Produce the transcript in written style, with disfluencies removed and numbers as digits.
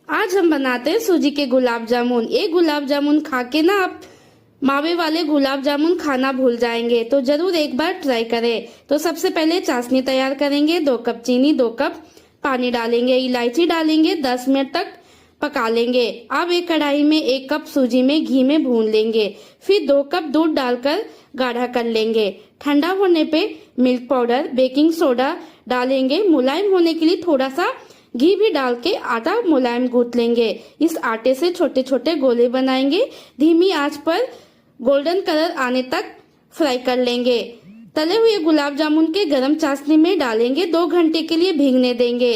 आज हम बनाते हैं सूजी के गुलाब जामुन। ये गुलाब जामुन खा के ना आप मावे वाले गुलाब जामुन खाना भूल जाएंगे, तो जरूर एक बार ट्राई करें। तो सबसे पहले चाशनी तैयार करेंगे। 2 कप चीनी, 2 कप पानी डालेंगे, इलायची डालेंगे, 10 मिनट तक पका लेंगे। अब एक कढ़ाई में 1 कप सूजी में घी में भून लेंगे। फिर 2 कप दूध डालकर गाढ़ा कर लेंगे। ठंडा होने पे मिल्क पाउडर, बेकिंग सोडा डालेंगे। मुलायम होने के लिए थोड़ा सा घी भी डाल के आटा मुलायम गूंथ लेंगे। इस आटे से छोटे छोटे गोले बनाएंगे। धीमी आंच पर गोल्डन कलर आने तक फ्राई कर लेंगे। तले हुए गुलाब जामुन के गरम चाशनी में डालेंगे। 2 घंटे के लिए भीगने देंगे।